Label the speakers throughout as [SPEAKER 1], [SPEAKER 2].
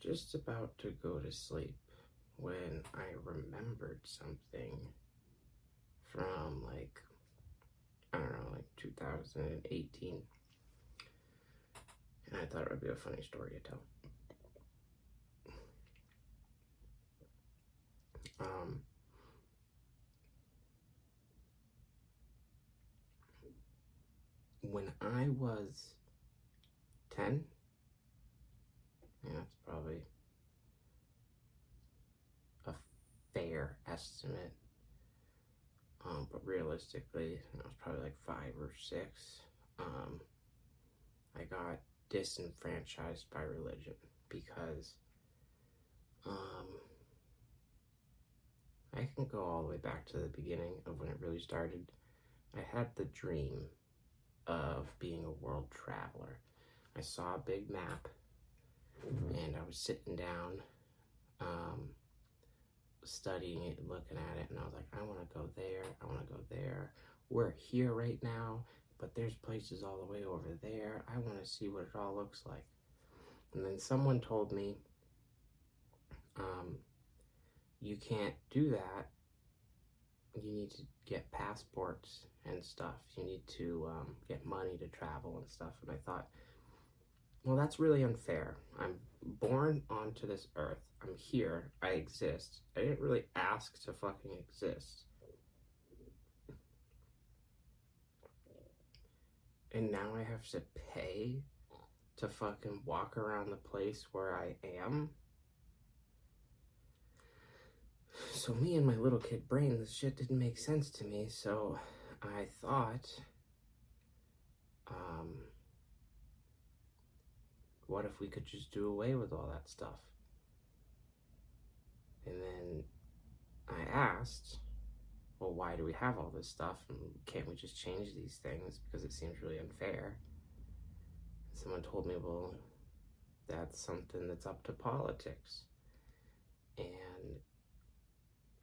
[SPEAKER 1] just about to go to sleep when I remembered something from I don't know, 2018. And I thought it would be a funny story to tell. When I was 10, yeah, that's probably a fair estimate. But realistically, I was probably like 5 or 6. I got disenfranchised by religion because I can go all the way back to the beginning of when it really started. I had the dream of being a world traveler. I saw a big map and I was sitting down studying it and looking at it, and I was like, I want to go there, I want to go there. We're here right now, but there's places all the way over there. I want to see what it all looks like. And then someone told me, you can't do that. You need to get passports and stuff. You need to get money to travel and stuff. And I thought, well, that's really unfair. I'm born onto this earth. I'm here. I exist. I didn't really ask to fucking exist. And now I have to pay to fucking walk around the place where I am. So me and my little kid brain, this shit didn't make sense to me. So I thought, what if we could just do away with all that stuff? And then I asked, well, why do we have all this stuff? And can't we just change these things? Because it seems really unfair. And someone told me, well, that's something that's up to politics. And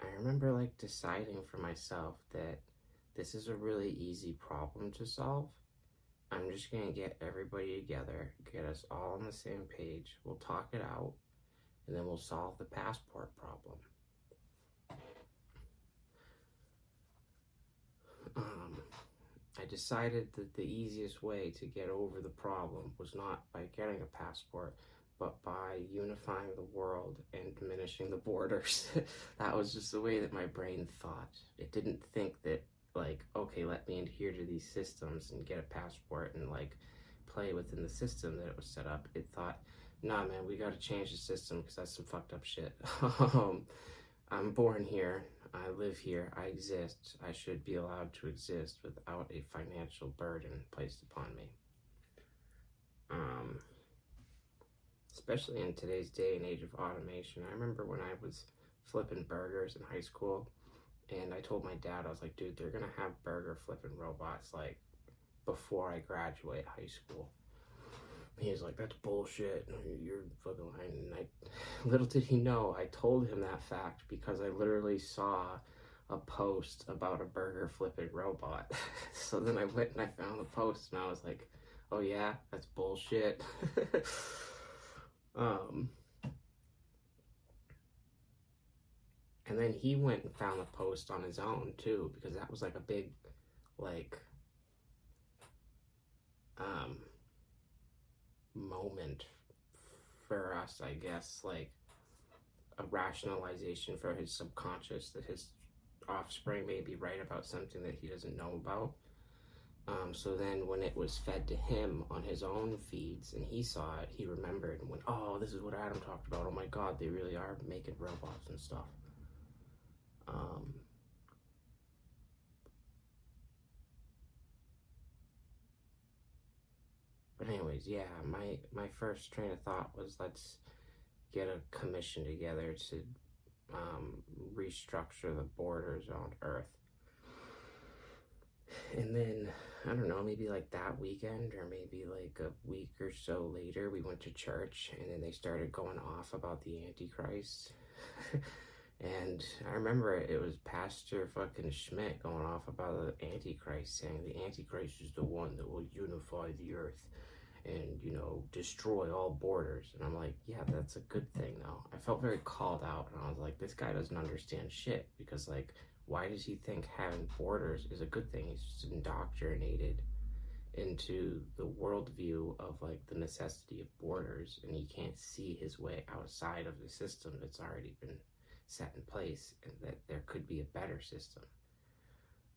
[SPEAKER 1] I remember deciding for myself that this is a really easy problem to solve. I'm just gonna get everybody together, get us all on the same page, we'll talk it out, and then we'll solve the passport problem. I decided that the easiest way to get over the problem was not by getting a passport, but by unifying the world and diminishing the borders. That was just the way that my brain thought. It didn't think that, okay, let me adhere to these systems and get a passport and play within the system that it was set up. It thought, nah, man, we gotta change the system because that's some fucked up shit. I'm born here, I live here, I exist. I should be allowed to exist without a financial burden placed upon me. Especially in today's day and age of automation. I remember when I was flipping burgers in high school, and I told my dad, I was like, dude, they're gonna have burger flipping robots before I graduate high school. He was like, that's bullshit, you're fucking lying. And little did he know, I told him that fact because I literally saw a post about a burger flipping robot. So then I went and I found the post and I was like, oh yeah, that's bullshit. And then he went and found the post on his own too, because that was a big moment for us, I guess, a rationalization for his subconscious that his offspring may be right about something that he doesn't know about. So then when it was fed to him on his own feeds and he saw it, he remembered and went, oh, this is what Adam talked about. Oh my God, they really are making robots and stuff. But anyways, yeah, my first train of thought was, let's get a commission together to restructure the borders on Earth. And then, I don't know, maybe that weekend or maybe a week or so later, we went to church and then they started going off about the Antichrist. And I remember it was Pastor fucking Schmidt going off about the Antichrist, saying the Antichrist is the one that will unify the earth. and, you know, destroy all borders. And I'm like, yeah, that's a good thing, though. I felt very called out, and I was like, this guy doesn't understand shit, because, like, why does he think having borders is a good thing? He's just indoctrinated into the worldview of, like, the necessity of borders, and he can't see his way outside of the system that's already been set in place, and that there could be a better system.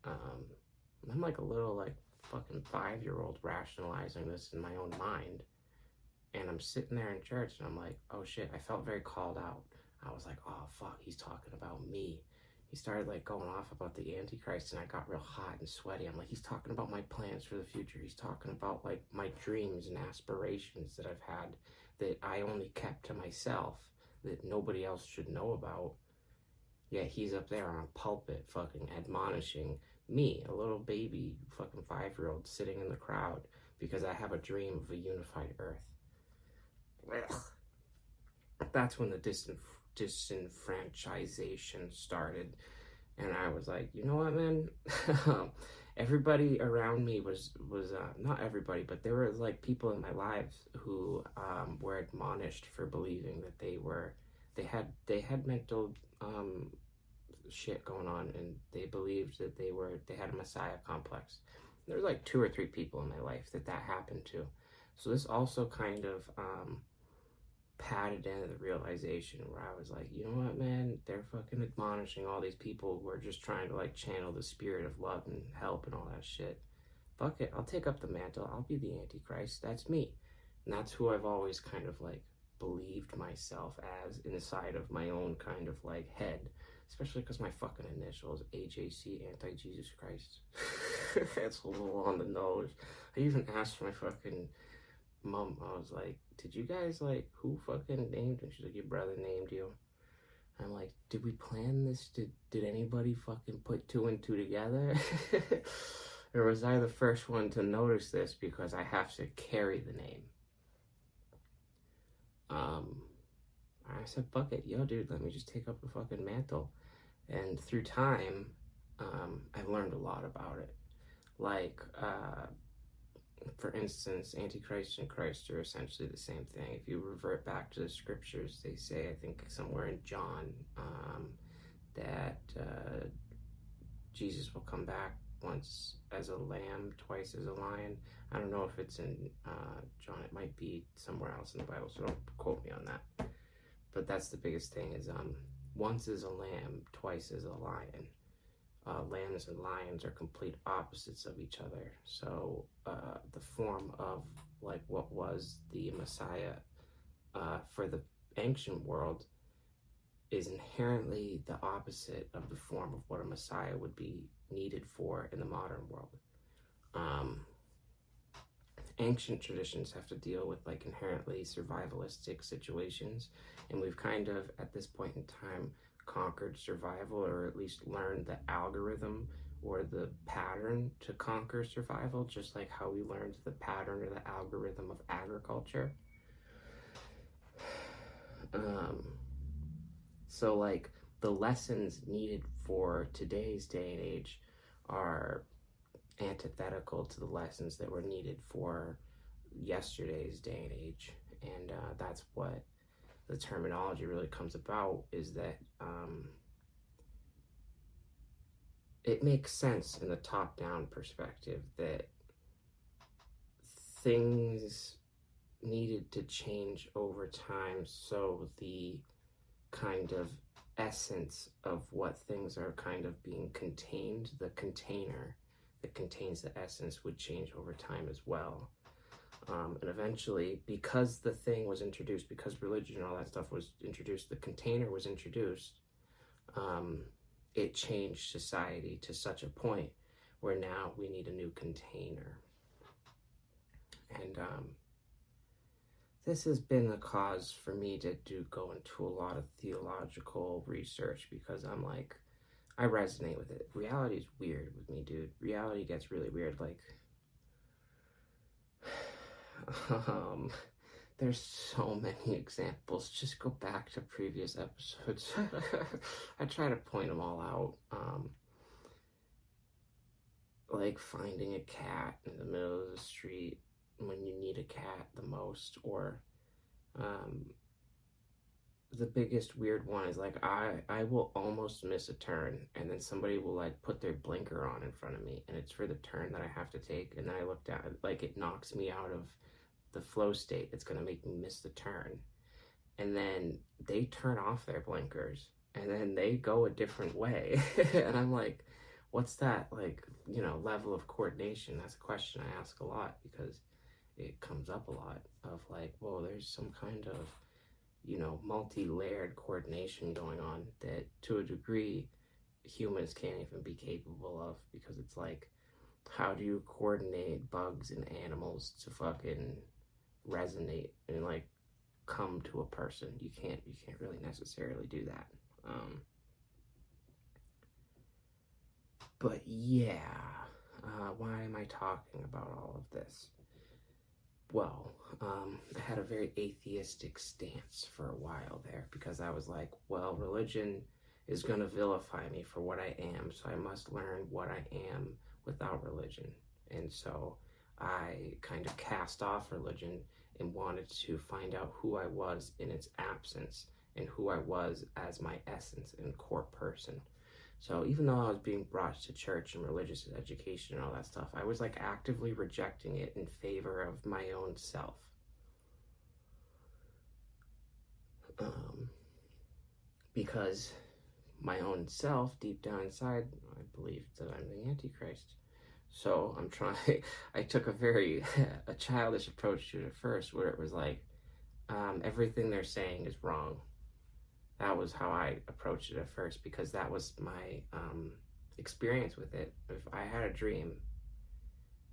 [SPEAKER 1] I'm like a little, like, fucking 5-year-old rationalizing this in my own mind, and I'm sitting there in church, and I'm like, oh shit, I felt very called out. I was like, oh fuck, he's talking about me. He started, like, going off about the Antichrist, and I got real hot and sweaty. I'm like, he's talking about my plans for the future. He's talking about, like, my dreams and aspirations that I've had that I only kept to myself, that nobody else should know about. Yeah, he's up there on a pulpit fucking admonishing me, a little baby fucking 5-year-old sitting in the crowd, because I have a dream of a unified earth. Ugh. That's when the disenfranchisation started, and I was like, you know what, man? Everybody around me was not everybody, but there were, like, people in my life who were admonished for believing that they had mental shit going on, and they believed that they had a messiah complex. There was like 2 or 3 people in my life that happened to. So this also kind of padded into the realization where I was like, you know what, man, they're fucking admonishing all these people who are just trying to, like, channel the spirit of love and help and all that shit. Fuck it, I'll take up the mantle. I'll be the Antichrist. That's me. And that's who I've always kind of, like, believed myself as inside of my own kind of, like, head. Especially because my fucking initials, AJC, Anti-Jesus Christ. That's a little on the nose. I even asked my fucking mom, I was like, did you guys, like, who fucking named? And she's like, your brother named you. I'm like, did we plan this? Did anybody fucking put 2 and 2 together? Or was I the first one to notice this because I have to carry the name? I said, fuck it, yo, dude, let me just take up the fucking mantle. And through time, I've learned a lot about it. Like, for instance, Antichrist and Christ are essentially the same thing. If you revert back to the scriptures, they say, I think somewhere in John, that Jesus will come back once as a lamb, twice as a lion. I don't know if it's in John. It might be somewhere else in the Bible, so don't quote me on that. But that's the biggest thing is once as a lamb, twice as a lion. Lambs and lions are complete opposites of each other. So the form of, like, what was the Messiah for the ancient world is inherently the opposite of the form of what a Messiah would be needed for in the modern world. Ancient traditions have to deal with, like, inherently survivalistic situations, and we've kind of, at this point in time, conquered survival, or at least learned the algorithm or the pattern to conquer survival, just like how we learned the pattern or the algorithm of agriculture. So, like, the lessons needed for today's day and age are antithetical to the lessons that were needed for yesterday's day and age. And that's what the terminology really comes about, is that it makes sense in the top-down perspective that things needed to change over time, so the kind of essence of what things are kind of being contained, the container that contains the essence, would change over time as well. And eventually, because the thing was introduced, because religion and all that stuff was introduced, the container was introduced, it changed society to such a point where now we need a new container. And this has been the cause for me to go into a lot of theological research, because I'm like, I resonate with it. Reality is weird with me, dude. Reality gets really weird. Like, there's so many examples. Just go back to previous episodes. I try to point them all out. Like finding a cat in the middle of the street when you need a cat the most, or the biggest weird one is like I will almost miss a turn, and then somebody will like put their blinker on in front of me, and it's for the turn that I have to take, and then I look down, like it knocks me out of the flow state that's going to make me miss the turn. And then they turn off their blinkers and then they go a different way. And I'm like, what's that, like, level of coordination? That's a question I ask a lot, because it comes up a lot of like, whoa, there's some kind of multi-layered coordination going on that to a degree humans can't even be capable of, because it's like, how do you coordinate bugs and animals to fucking resonate and like come to a person? You can't really necessarily do that. But yeah, why am I talking about all of this? Well, I had a very atheistic stance for a while there, because I was like, well, religion is going to vilify me for what I am, so I must learn what I am without religion. And so I kind of cast off religion and wanted to find out who I was in its absence, and who I was as my essence and core person. So even though I was being brought to church and religious education and all that stuff, I was like actively rejecting it in favor of my own self. Because my own self, deep down inside, I believe that I'm the Antichrist. So I took a childish approach to it at first, where it was like, everything they're saying is wrong. That was how I approached it at first, because that was my experience with it. If I had a dream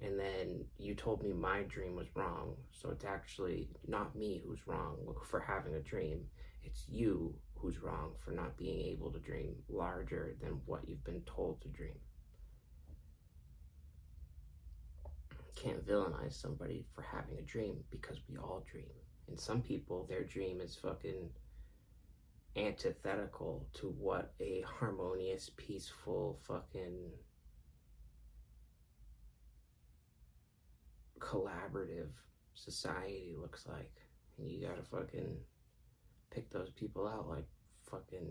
[SPEAKER 1] and then you told me my dream was wrong, so it's actually not me who's wrong for having a dream, it's you who's wrong for not being able to dream larger than what you've been told to dream. Can't villainize somebody for having a dream, because we all dream. And some people, their dream is fucking antithetical to what a harmonious, peaceful, fucking collaborative society looks like. And you gotta fucking pick those people out, like fucking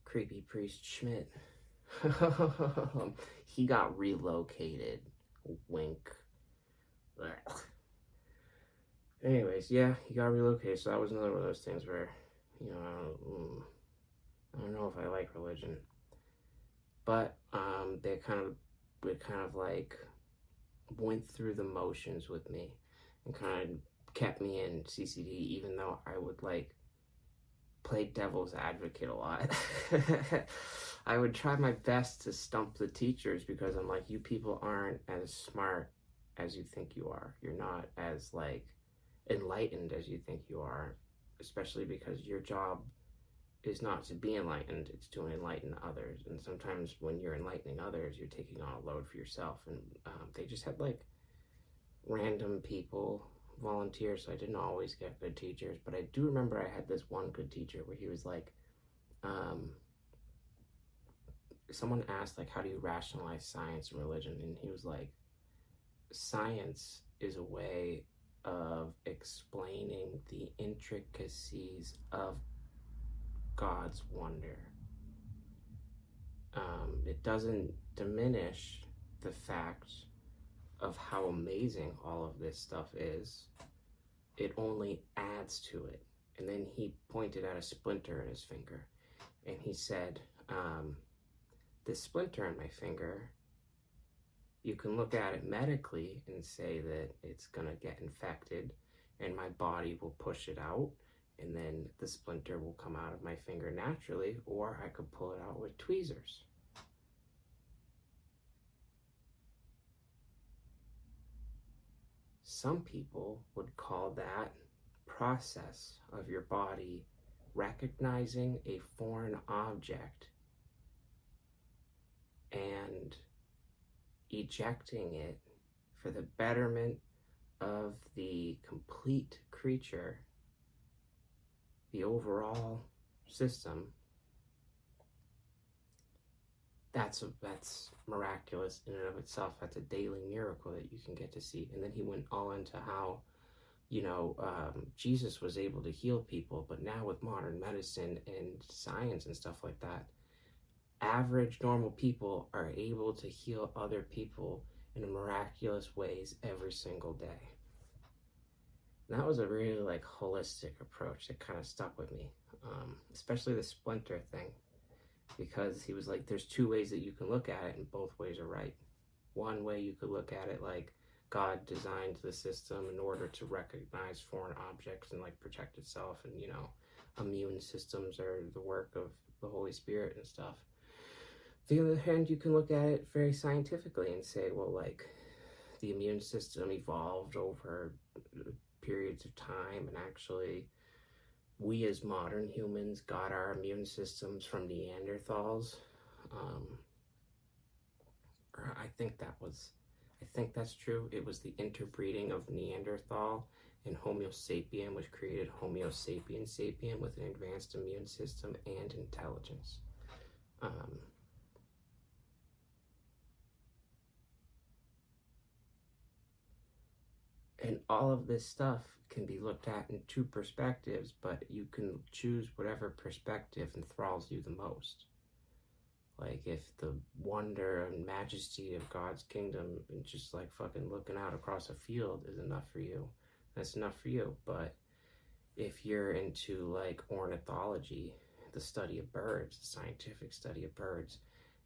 [SPEAKER 1] creepy priest Schmidt. He got relocated. Wink. Anyways, yeah, he got relocated, so that was another one of those things where, I don't know if I like religion. But it kind of like went through the motions with me and kind of kept me in CCD, even though I would like play devil's advocate a lot. I would try my best to stump the teachers, because I'm like, you people aren't as smart as you think you are. You're not as like enlightened as you think you are, especially because your job is not to be enlightened, it's to enlighten others. And sometimes when you're enlightening others, you're taking on a load for yourself. And they just had like random people volunteer, so I didn't always get good teachers. But I do remember I had this one good teacher where he was like, someone asked like, how do you rationalize science and religion? And he was like, science is a way of explaining the intricacies of God's wonder. It doesn't diminish the fact of how amazing all of this stuff is. It only adds to it. And then he pointed at a splinter in his finger, and he said, this splinter in my finger, you can look at it medically and say that it's gonna get infected and my body will push it out, and then the splinter will come out of my finger naturally, or I could pull it out with tweezers. Some people would call that process of your body recognizing a foreign object and ejecting it for the betterment of the complete creature, the overall system, that's miraculous in and of itself. That's a daily miracle that you can get to see. And then he went all into how, Jesus was able to heal people, but now with modern medicine and science and stuff like that, average normal people are able to heal other people in miraculous ways every single day. And that was a really like holistic approach that kind of stuck with me, especially the splinter thing, because he was like, there's two ways that you can look at it, and both ways are right. One way you could look at it like God designed the system in order to recognize foreign objects and like protect itself, and immune systems are the work of the Holy Spirit and stuff. On the other hand, you can look at it very scientifically and say, well, like, the immune system evolved over periods of time, and actually we as modern humans got our immune systems from Neanderthals. I think that's true. It was the interbreeding of Neanderthal and Homo sapien, which created Homo sapiens sapien with an advanced immune system and intelligence. And all of this stuff can be looked at in two perspectives, but you can choose whatever perspective enthralls you the most. Like, if the wonder and majesty of God's kingdom and just like fucking looking out across a field is enough for you, that's enough for you. But if you're into like ornithology, the study of birds, the scientific study of birds,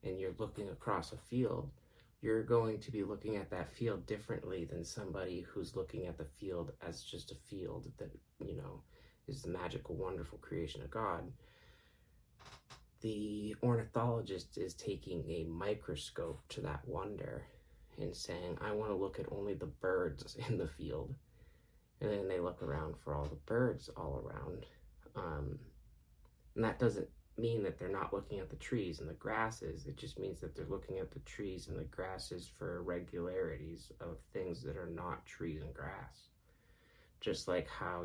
[SPEAKER 1] and you're looking across a field, you're going to be looking at that field differently than somebody who's looking at the field as just a field that, is the magical, wonderful creation of God. The ornithologist is taking a microscope to that wonder and saying, I want to look at only the birds in the field. And then they look around for all the birds all around. And that doesn't mean that they're not looking at the trees and the grasses. It just means that they're looking at the trees and the grasses for irregularities of things that are not trees and grass. Just like how,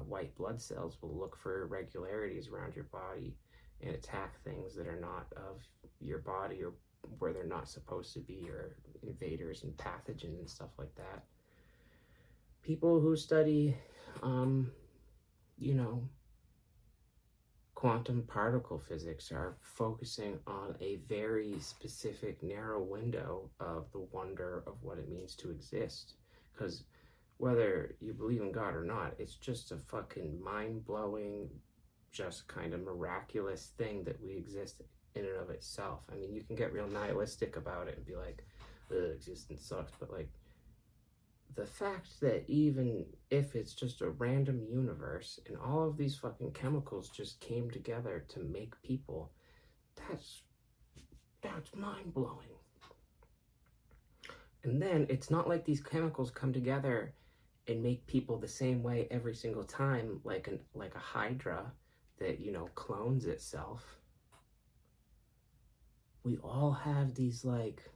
[SPEAKER 1] white blood cells will look for irregularities around your body and attack things that are not of your body or where they're not supposed to be, or invaders and pathogens and stuff like that. People who study, quantum particle physics are focusing on a very specific, narrow window of the wonder of what it means to exist. Because whether you believe in God or not, it's just a fucking mind-blowing, just kind of miraculous thing that we exist in and of itself. I mean, you can get real nihilistic about it and be like, existence sucks, but like, the fact that even if it's just a random universe and all of these fucking chemicals just came together to make people, that's mind-blowing. And then it's not like these chemicals come together and make people the same way every single time, like a hydra that, clones itself. We all have these like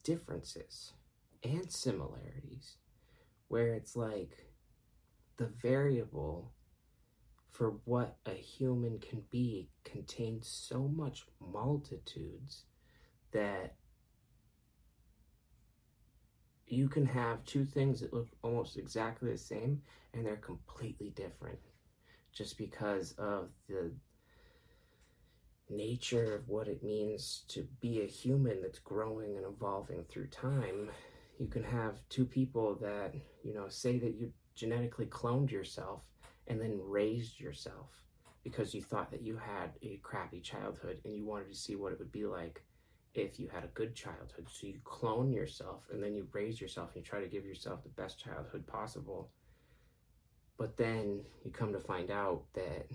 [SPEAKER 1] differences and similarities where it's like the variable for what a human can be contains so much multitudes that you can have two things that look almost exactly the same and they're completely different just because of the nature of what it means to be a human that's growing and evolving through time. You can have two people that, say that you genetically cloned yourself and then raised yourself because you thought that you had a crappy childhood and you wanted to see what it would be like if you had a good childhood. So you clone yourself and then you raise yourself and you try to give yourself the best childhood possible. But then you come to find out that,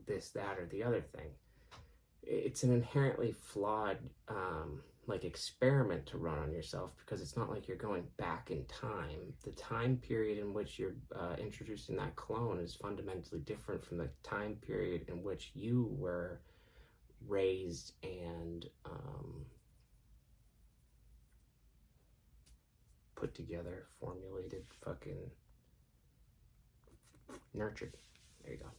[SPEAKER 1] this, that, or the other thing. It's an inherently flawed experiment to run on yourself, because it's not like you're going back in time. The time period in which you're introducing that clone is fundamentally different from the time period in which you were raised and put together, formulated, fucking nurtured. There you go.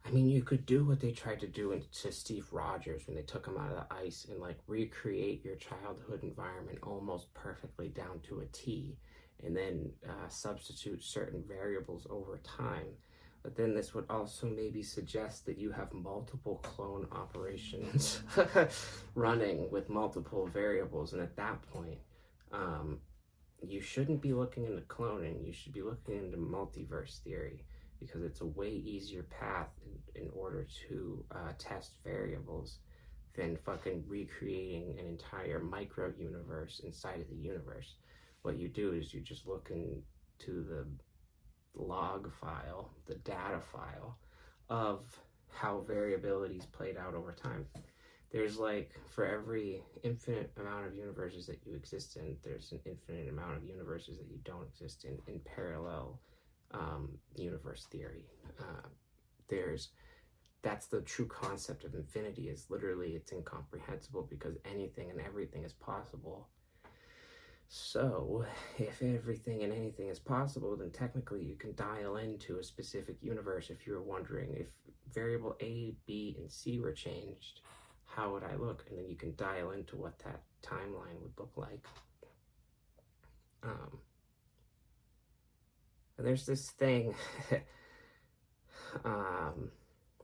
[SPEAKER 1] I mean, you could do what they tried to do to Steve Rogers when they took him out of the ice and like recreate your childhood environment almost perfectly down to a T, and then substitute certain variables over time. But then this would also maybe suggest that you have multiple clone operations running with multiple variables, and at that point, you shouldn't be looking into cloning. You should be looking into multiverse theory, because it's a way easier path in order to test variables than fucking recreating an entire micro universe inside of the universe. What you do is you just look into the log file, the data file of how variability is played out over time. There's like, for every infinite amount of universes that you exist in, there's an infinite amount of universes that you don't exist in parallel universe theory. That's the true concept of infinity, is literally it's incomprehensible because anything and everything is possible. So if everything and anything is possible, then technically you can dial into a specific universe. If you're wondering if variable A, B, and C were changed, how would I look? And then you can dial into what that timeline would look like. And there's this thing,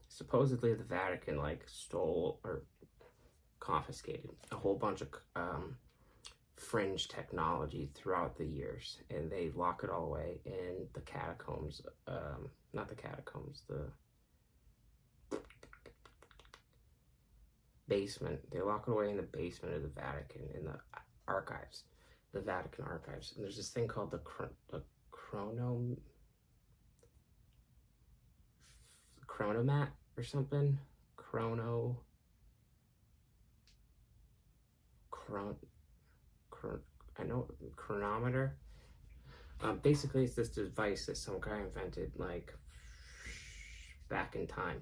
[SPEAKER 1] supposedly the Vatican like stole or confiscated a whole bunch of fringe technology throughout the years, and they lock it all away in the catacombs, not the catacombs, the basement. They lock it away in the basement of the Vatican, in the archives, the Vatican archives. And there's this thing called the chronomat or something. Chronometer. Basically, it's this device that some guy invented like back in time,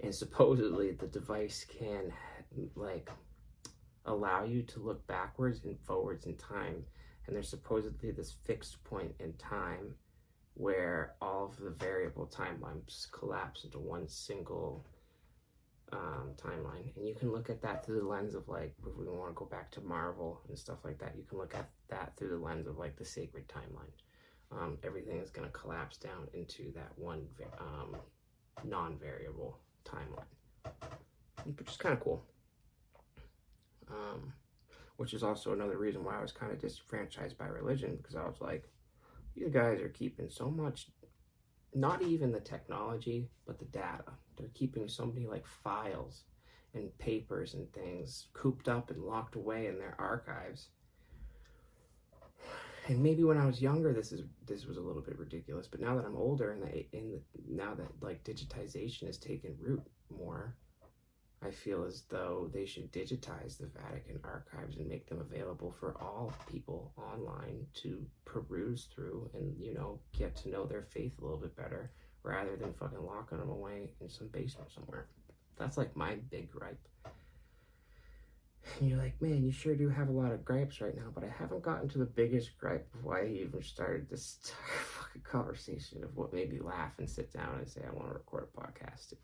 [SPEAKER 1] and supposedly the device can like allow you to look backwards and forwards in time, and there's supposedly this fixed point in time where all of the variable timelines collapse into one single timeline. And you can look at that through the lens of like, if we want to go back to Marvel and stuff like that, you can look at that through the lens of like the sacred timeline. Everything is going to collapse down into that one non-variable timeline, which is kind of cool. Which is also another reason why I was kind of disenfranchised by religion, because I was like, you guys are keeping so much, not even the technology, but the data. They're keeping so many like files and papers and things cooped up and locked away in their archives. And maybe when I was younger, this was a little bit ridiculous, but now that I'm older and now that like digitization has taken root more, I feel as though they should digitize the Vatican archives and make them available for all people online to peruse through and, you know, get to know their faith a little bit better, rather than fucking locking them away in some basement somewhere. That's like my big gripe. And you're like, man, you sure do have a lot of gripes right now, but I haven't gotten to the biggest gripe of why he even started this fucking conversation of what made me laugh and sit down and say I want to record a podcast.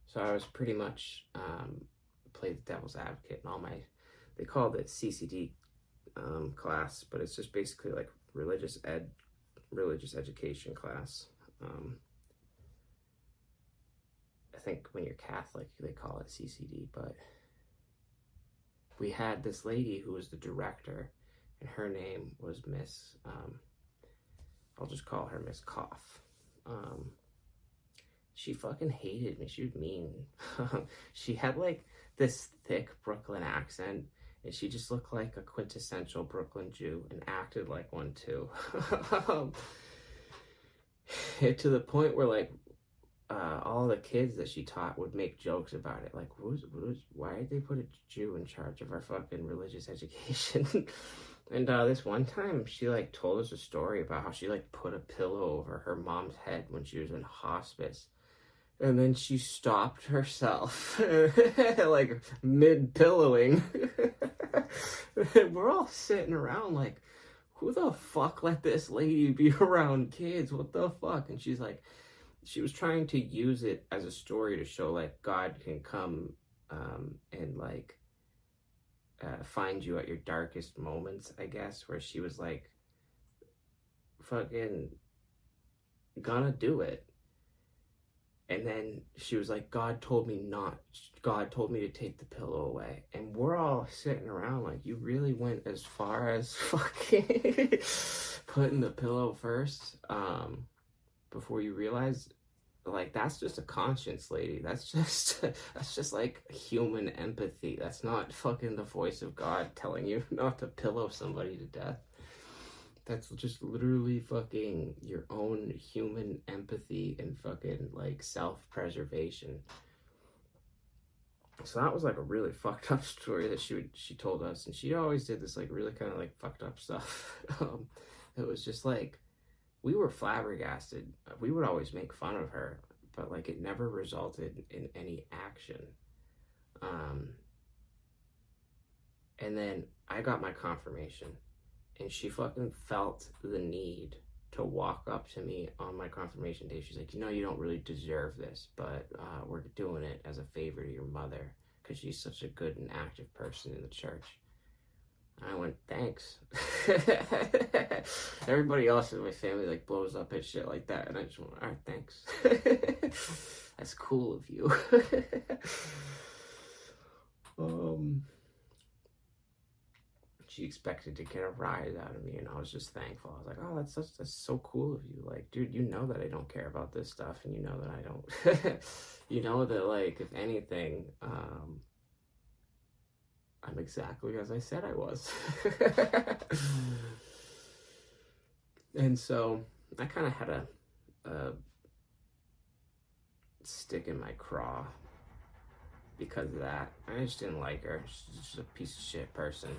[SPEAKER 1] So I was pretty much played the devil's advocate in all my, they called it CCD class, but it's just basically like religious education class. I think when you're Catholic, they call it CCD, but we had this lady who was the director, and her name was Miss, I'll just call her Miss Cough. She fucking hated me. She was mean. She had like this thick Brooklyn accent, and she just looked like a quintessential Brooklyn Jew and acted like one too. To the point where like all the kids that she taught would make jokes about it. Like, why did they put a Jew in charge of our fucking religious education? And this one time she like told us a story about how she like put a pillow over her mom's head when she was in hospice. And then she stopped herself, like mid-pillowing. We're all sitting around like, who the fuck let this lady be around kids? What the fuck? And she's like, she was trying to use it as a story to show like God can come and like find you at your darkest moments, I guess, where she was like fucking gonna do it. And then she was like, God told me to take the pillow away. And we're all sitting around like, you really went as far as fucking putting the pillow first before you realize, like, that's just a conscience, lady. That's just like human empathy. That's not fucking the voice of God telling you not to pillow somebody to death. That's just literally fucking your own human empathy and fucking like self-preservation. So that was like a really fucked up story that she told us, and she always did this like really kind of like fucked up stuff. It was just like we were flabbergasted. We would always make fun of her, but like it never resulted in any action. And then I got my confirmation. And she fucking felt the need to walk up to me on my confirmation day. She's like, you know, you don't really deserve this, but we're doing it as a favor to your mother because she's such a good and active person in the church. And I went, thanks. Everybody else in my family like blows up at shit like that. And I just went, all right, thanks. That's cool of you. She expected to get a rise out of me, and I was just thankful. I was like, oh, that's so cool of you. Like, dude, you know that I don't care about this stuff, and you know that I don't. You know that, like, if anything, I'm exactly as I said I was. And so I kind of had a stick in my craw because of that. I just didn't like her. She's just a piece of shit person.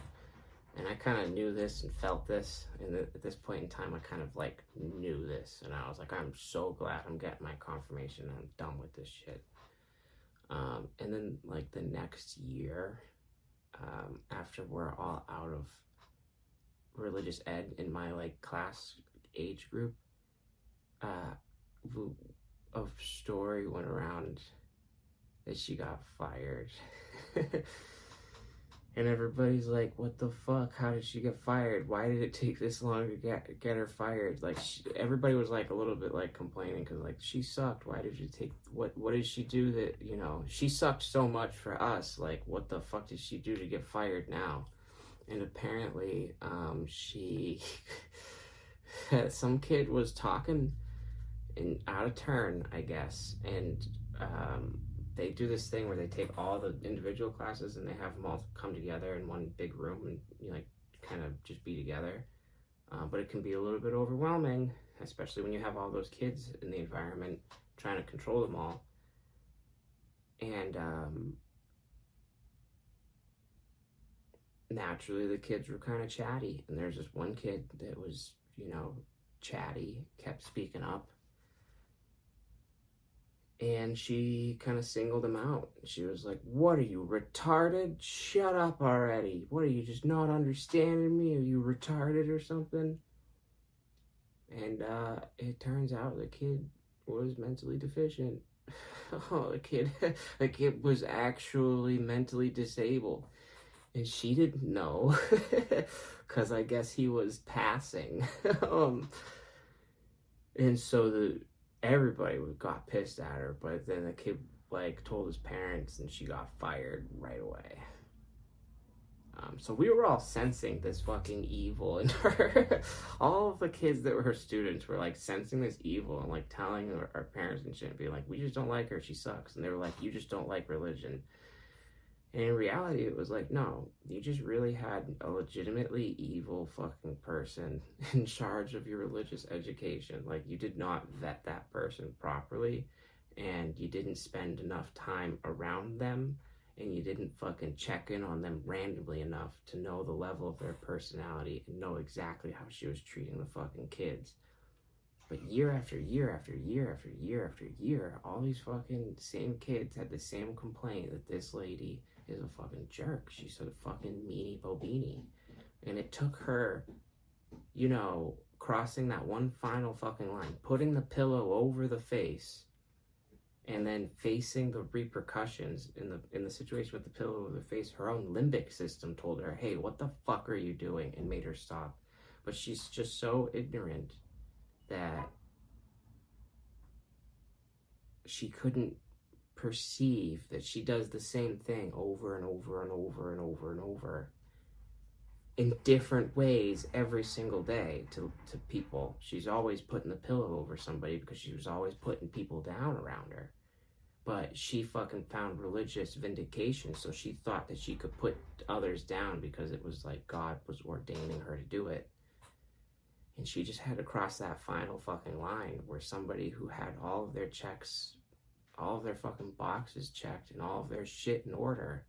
[SPEAKER 1] And I kind of knew this and felt this. And at this point in time, I kind of like knew this. And I was like, I'm so glad I'm getting my confirmation. I'm done with this shit. And then like the next year, after we're all out of religious ed in my like class age group, a story went around that she got fired. And everybody's like, what the fuck? How did she get fired? Why did it take this long to get her fired? Like, everybody was like a little bit like complaining because like she sucked. Why did you take, what did she do that, you know, she sucked so much for us. Like, what the fuck did she do to get fired now? And apparently, she, some kid was talking and out of turn, I guess. And, they do this thing where they take all the individual classes and they have them all come together in one big room and you like kind of just be together. But it can be a little bit overwhelming, especially when you have all those kids in the environment trying to control them all. And naturally the kids were kind of chatty. And there's this one kid that was, you know, chatty, kept speaking up. And she kind of singled him out. She was like, what are you, retarded? Shut up already. What, are you just not understanding me? Are you retarded or something? And it turns out the kid was mentally deficient. Oh, the kid was actually mentally disabled. And she didn't know, because I guess he was passing. And so everybody got pissed at her, but then the kid like told his parents and she got fired right away. So we were all sensing this fucking evil in her. All of the kids that were her students were like sensing this evil and like telling our parents and shit, being like, we just don't like her, she sucks. And they were like, you just don't like religion. And in reality, it was like, no, you just really had a legitimately evil fucking person in charge of your religious education. Like, you did not vet that person properly, and you didn't spend enough time around them, and you didn't fucking check in on them randomly enough to know the level of their personality and know exactly how she was treating the fucking kids. But year after year after year after year after year, all these fucking same kids had the same complaint that this lady is a fucking jerk. She's a fucking meanie bobini. And it took her, you know, crossing that one final fucking line, putting the pillow over the face, and then facing the repercussions in the situation with the pillow over the face. Her own limbic system told her, hey, what the fuck are you doing, and made her stop. But she's just so ignorant that she couldn't perceive that she does the same thing over and over and over and over and over in different ways every single day to people. She's always putting the pillow over somebody because she was always putting people down around her. But she fucking found religious vindication, so she thought that she could put others down because it was like God was ordaining her to do it. And she just had to cross that final fucking line where somebody who had all of their checks, all of their fucking boxes checked and all of their shit in order,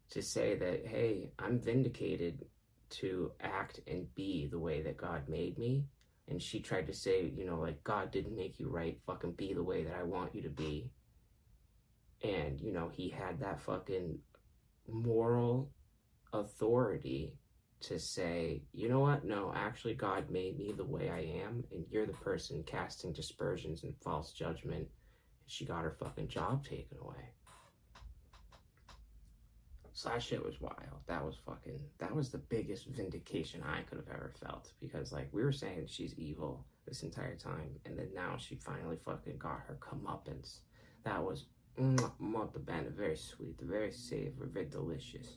[SPEAKER 1] to say that, hey, I'm vindicated to act and be the way that God made me. And she tried to say, you know, like, God didn't make you right, fucking be the way that I want you to be. And, you know, he had that fucking moral authority to say, you know what, no, actually God made me the way I am, and you're the person casting dispersions and false judgment. She got her fucking job taken away. So that shit was wild. That was the biggest vindication I could have ever felt. Because, like, we were saying she's evil this entire time, and then now she finally fucking got her comeuppance. That was the band, very sweet, very savory, very delicious.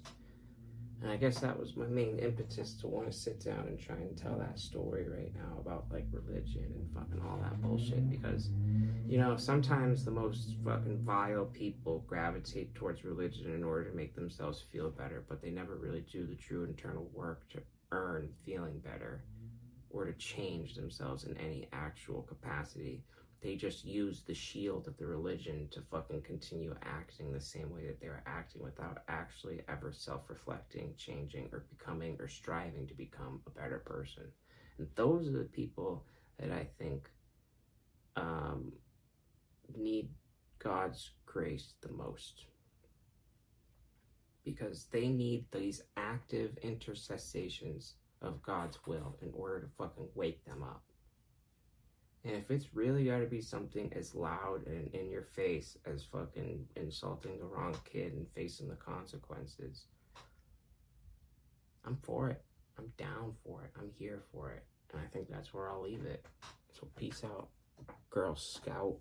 [SPEAKER 1] And I guess that was my main impetus to want to sit down and try and tell that story right now about, like, religion and fucking all that bullshit. Because, you know, sometimes the most fucking vile people gravitate towards religion in order to make themselves feel better, but they never really do the true internal work to earn feeling better or to change themselves in any actual capacity. They just use the shield of the religion to fucking continue acting the same way that they were acting without actually ever self-reflecting, changing, or becoming, or striving to become a better person. And those are the people that I think need God's grace the most. Because they need these active intercessions of God's will in order to fucking wake them up. And if it's really got to be something as loud and in your face as fucking insulting the wrong kid and facing the consequences, I'm for it. I'm down for it. I'm here for it. And I think that's where I'll leave it. So peace out, Girl Scout.